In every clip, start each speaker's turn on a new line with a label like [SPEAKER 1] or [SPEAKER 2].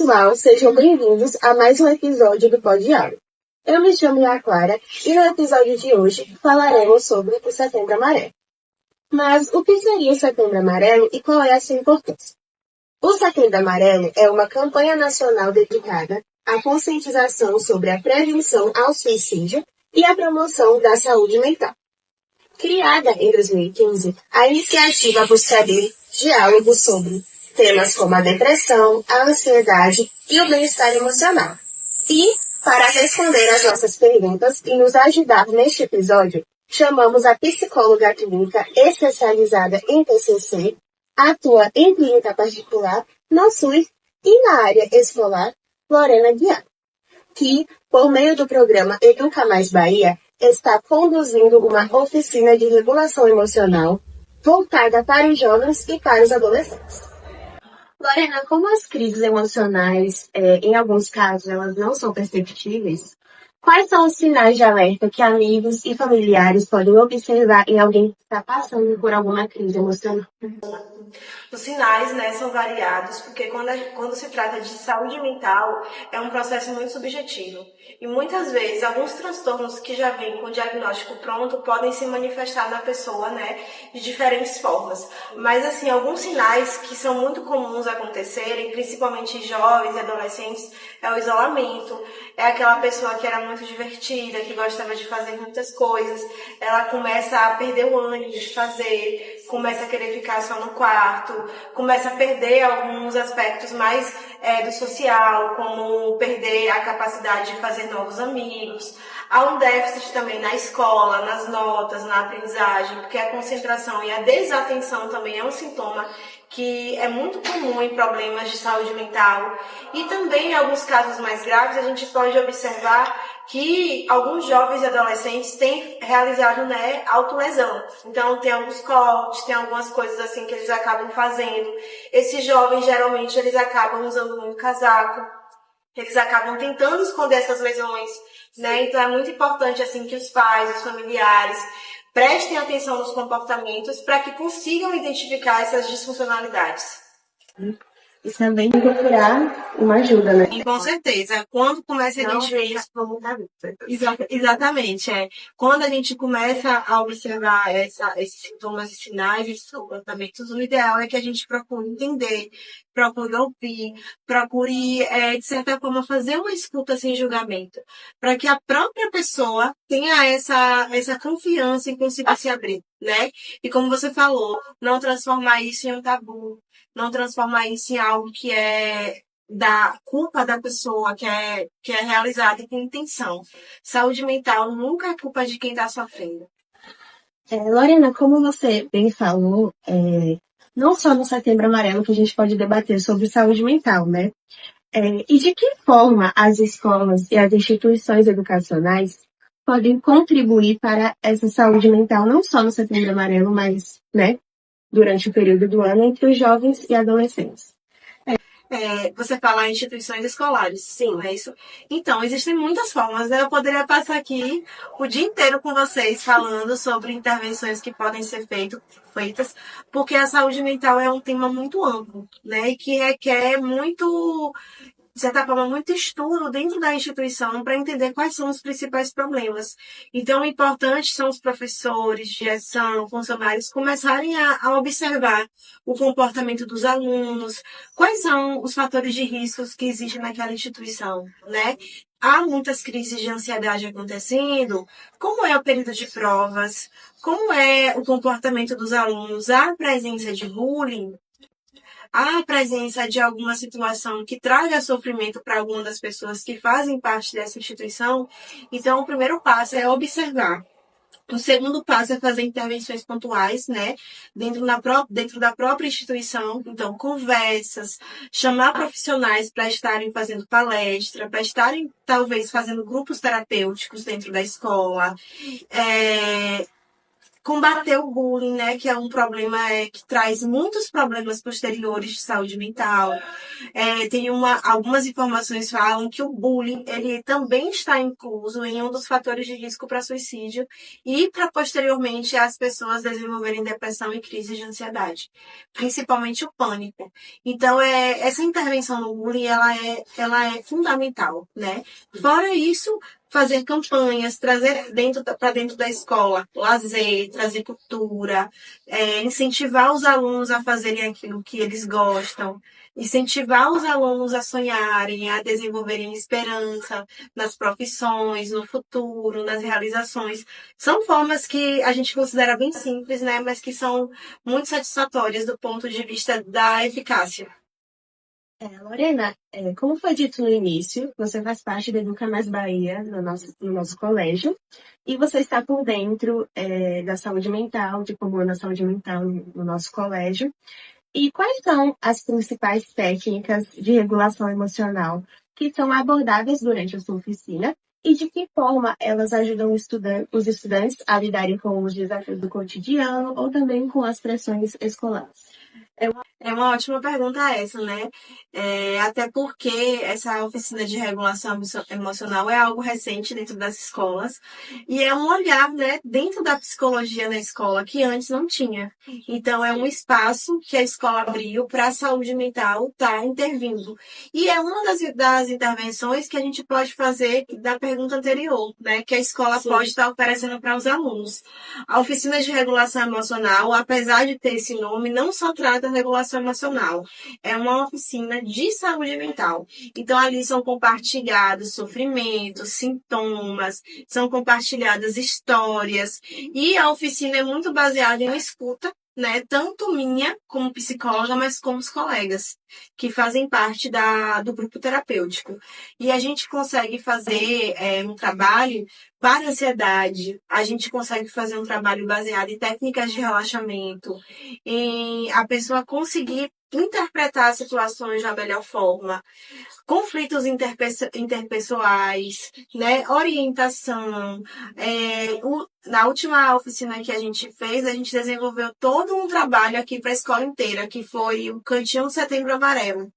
[SPEAKER 1] pessoal, sejam bem-vindos a mais um episódio do Pod Diário. Eu me chamo Lia Clara e no episódio de hoje falaremos sobre o Setembro Amarelo. Mas o que seria o Setembro Amarelo e qual é a sua importância? O Setembro Amarelo é uma campanha nacional dedicada à conscientização sobre a prevenção ao suicídio e a promoção da saúde mental. Criada em 2015, a iniciativa buscaria diálogo sobre temas como a depressão, a ansiedade e o bem-estar emocional. E, para responder às nossas perguntas e nos ajudar neste episódio, chamamos a psicóloga clínica especializada em TCC, atua em clínica particular, no SUS e na área escolar, Lorena Guiar, que, por meio do programa Educa Mais Bahia, está conduzindo uma oficina de regulação emocional voltada para os jovens e para os adolescentes. Lorena, como as crises emocionais, em alguns casos, elas não são perceptíveis, quais são os sinais de alerta que amigos e familiares podem observar em alguém que está passando por alguma crise emocional?
[SPEAKER 2] Os sinais, são variados, porque quando se trata de saúde mental, é um processo muito subjetivo. E muitas vezes, alguns transtornos que já vêm com o diagnóstico pronto podem se manifestar na pessoa, de diferentes formas. Mas, assim, alguns sinais que são muito comuns acontecerem, principalmente em jovens e adolescentes, é o isolamento. É aquela pessoa que era muito divertida, que gostava de fazer muitas coisas. Ela começa a perder o ânimo de fazer, começa a querer ficar só no quarto, começa a perder alguns aspectos mais do social, como perder a capacidade de fazer novos amigos. Há um déficit também na escola, nas notas, na aprendizagem, porque a concentração e a desatenção também é um sintoma que é muito comum em problemas de saúde mental. E também, em alguns casos mais graves, a gente pode observar que alguns jovens e adolescentes têm realizado, autolesão. Então, tem alguns cortes, tem algumas coisas assim que eles acabam fazendo. Esses jovens, geralmente, eles acabam usando muito casaco. Eles acabam tentando esconder essas lesões, Então, é muito importante, assim, que os pais, os familiares, prestem atenção nos comportamentos para que consigam identificar essas disfuncionalidades.
[SPEAKER 1] E também procurar uma ajuda, né?
[SPEAKER 2] E com certeza, quando começa a identificar exatamente, quando a gente começa a observar esses sintomas e sinais e comportamentos, o ideal é que a gente procure entender, procure ouvir, procure, de certa forma, fazer uma escuta sem julgamento, para que a própria pessoa tenha essa confiança em conseguir se abrir, E como você falou, não transformar isso em um tabu, não transformar isso em algo que é da culpa da pessoa, que é realizado com intenção. Saúde mental nunca é culpa de quem está sofrendo.
[SPEAKER 1] Lorena, como você bem falou, não só no Setembro Amarelo que a gente pode debater sobre saúde mental, e de que forma as escolas e as instituições educacionais podem contribuir para essa saúde mental, não só no Setembro Amarelo, mas, durante o período do ano entre os jovens e adolescentes?
[SPEAKER 2] Você fala em instituições escolares, sim, é isso? Então, existem muitas formas, Eu poderia passar aqui o dia inteiro com vocês falando sobre intervenções que podem ser feitas, porque a saúde mental é um tema muito amplo, E que requer muito, de certa forma, muito estudo dentro da instituição para entender quais são os principais problemas. Então, o importante são os professores, direção, funcionários começarem a observar o comportamento dos alunos, quais são os fatores de riscos que existem naquela instituição, Há muitas crises de ansiedade acontecendo, como é o período de provas, como é o comportamento dos alunos, há presença de bullying, a presença de alguma situação que traga sofrimento para alguma das pessoas que fazem parte dessa instituição. Então, o primeiro passo é observar. O segundo passo é fazer intervenções pontuais, dentro da própria instituição. Então, conversas, chamar profissionais para estarem fazendo palestra, para estarem, talvez, fazendo grupos terapêuticos dentro da escola. combater o bullying, né, que é um problema que traz muitos problemas posteriores de saúde mental. Algumas informações falam que o bullying ele também está incluso em um dos fatores de risco para suicídio e para posteriormente as pessoas desenvolverem depressão e crise de ansiedade, principalmente o pânico. Então, essa intervenção no bullying ela é fundamental, né? Fora isso, fazer campanhas, trazer para dentro da escola lazer, trazer cultura, incentivar os alunos a fazerem aquilo que eles gostam, incentivar os alunos a sonharem, a desenvolverem esperança nas profissões, no futuro, nas realizações. São formas que a gente considera bem simples, né, mas que são muito satisfatórias do ponto de vista da eficácia.
[SPEAKER 1] Lorena, como foi dito no início, você faz parte da Educa Mais Bahia, no nosso colégio, e você está por dentro da saúde mental, de como anda a saúde mental no nosso colégio. E quais são as principais técnicas de regulação emocional que são abordadas durante a sua oficina e de que forma elas ajudam os estudantes a lidarem com os desafios do cotidiano ou também com as pressões escolares?
[SPEAKER 2] É uma ótima pergunta essa, né? Até porque essa oficina de regulação emocional é algo recente dentro das escolas e é um olhar, né, dentro da psicologia na escola que antes não tinha. Então, é um espaço que a escola abriu para a saúde mental estar intervindo. E é uma das intervenções que a gente pode fazer da pergunta anterior, né? Que a escola pode estar oferecendo para os alunos. A oficina de regulação emocional, apesar de ter esse nome, não só trata regulação emocional. É uma oficina de saúde mental. Então, ali são compartilhados sofrimentos, sintomas, são compartilhadas histórias. E a oficina é muito baseada em escuta, né? Tanto minha como psicóloga, mas como os colegas que fazem parte do grupo terapêutico. E a gente consegue fazer um trabalho para a ansiedade, a gente consegue fazer um trabalho baseado em técnicas de relaxamento, em a pessoa conseguir interpretar as situações da melhor forma, conflitos interpessoais, né? Orientação. Na última oficina que a gente fez, a gente desenvolveu todo um trabalho aqui para a escola inteira, que foi o Cantinho de Setembro Amarelo.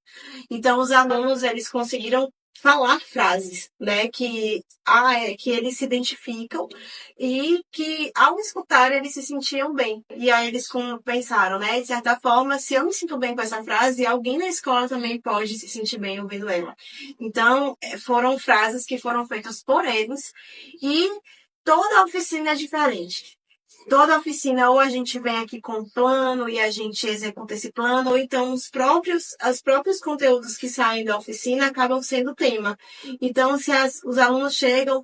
[SPEAKER 2] Então, os alunos, eles conseguiram falar frases, né, que eles se identificam e que, ao escutar, eles se sentiam bem. E aí eles pensaram, né, de certa forma, se eu me sinto bem com essa frase, alguém na escola também pode se sentir bem ouvindo ela. Então, foram frases que foram feitas por eles e toda a oficina é diferente. Toda oficina, ou a gente vem aqui com um plano e a gente executa esse plano, ou então os próprios conteúdos que saem da oficina acabam sendo tema. Então, se os alunos chegam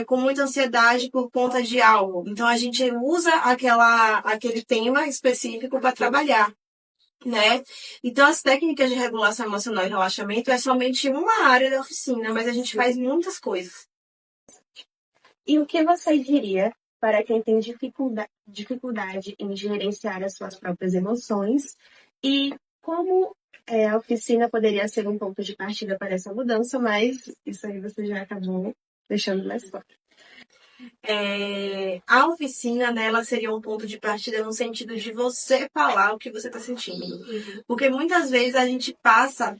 [SPEAKER 2] com muita ansiedade por conta de algo, então a gente usa aquele tema específico para trabalhar. Né? Então, as técnicas de regulação emocional e relaxamento é somente uma área da oficina, mas a gente faz muitas coisas.
[SPEAKER 1] E o que você diria para quem tem dificuldade em gerenciar as suas próprias emoções e como a oficina poderia ser um ponto de partida para essa mudança, mas isso aí você já acabou deixando mais fora.
[SPEAKER 2] A oficina, né, ela seria um ponto de partida no sentido de você falar o que você está sentindo. Porque muitas vezes a gente passa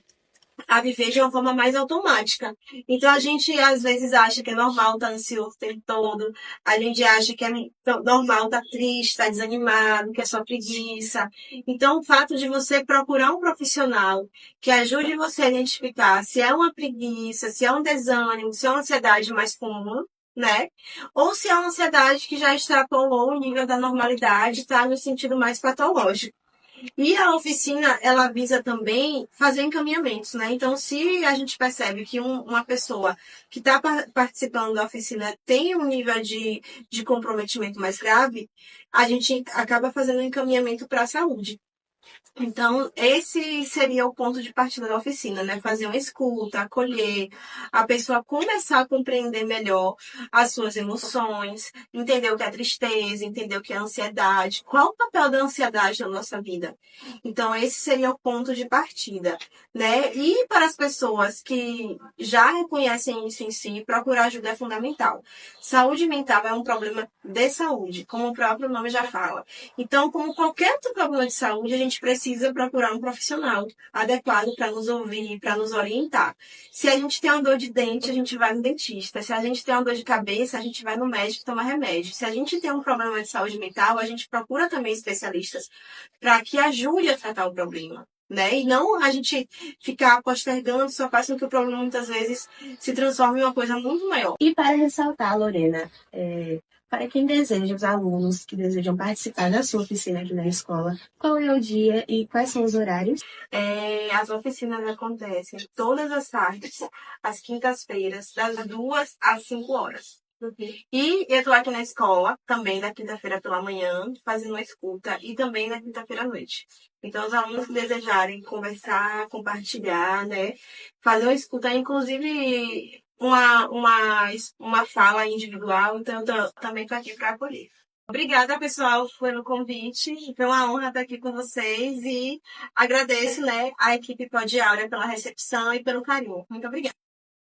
[SPEAKER 2] a viver de uma forma mais automática. Então, a gente, às vezes, acha que é normal estar ansioso o tempo todo. A gente acha que é normal estar triste, estar desanimado, que é só preguiça. Então, o fato de você procurar um profissional que ajude você a identificar se é uma preguiça, se é um desânimo, se é uma ansiedade mais comum, né? Ou se é uma ansiedade que já extrapolou o nível da normalidade, está no sentido mais patológico. E a oficina, ela visa também fazer encaminhamentos, né? Então, se a gente percebe que uma pessoa que está participando da oficina tem um nível de comprometimento mais grave, a gente acaba fazendo um encaminhamento para a saúde. Então, esse seria o ponto de partida da oficina, né? Fazer uma escuta, acolher, a pessoa começar a compreender melhor as suas emoções, entender o que é tristeza, entender o que é ansiedade, qual o papel da ansiedade na nossa vida. Então, esse seria o ponto de partida, né? E para as pessoas que já reconhecem isso em si, procurar ajuda é fundamental. Saúde mental é um problema de saúde, como o próprio nome já fala. Então, como qualquer outro problema de saúde, a gente precisa procurar um profissional adequado para nos ouvir, para nos orientar. Se a gente tem uma dor de dente, a gente vai no dentista. Se a gente tem uma dor de cabeça, a gente vai no médico tomar remédio. Se a gente tem um problema de saúde mental, a gente procura também especialistas para que ajude a tratar o problema. Né? E não a gente ficar postergando, só faz com que o problema muitas vezes se transforme em uma coisa muito maior.
[SPEAKER 1] E para ressaltar, Lorena, para quem deseja, os alunos que desejam participar da sua oficina aqui na escola, qual é o dia e quais são os horários?
[SPEAKER 2] As oficinas acontecem todas as tardes, às quintas-feiras, das 2 às 5 horas. E eu estou aqui na escola, também na quinta-feira pela manhã, fazendo uma escuta, e também na quinta-feira à noite. Então, os alunos que desejarem conversar, compartilhar, né, fazer uma escuta, inclusive uma fala individual, então eu também estou aqui para acolher. Obrigada, pessoal, pelo convite. Foi uma honra estar aqui com vocês e agradeço, né, a equipe Pod Áurea pela recepção e pelo carinho. Muito obrigada.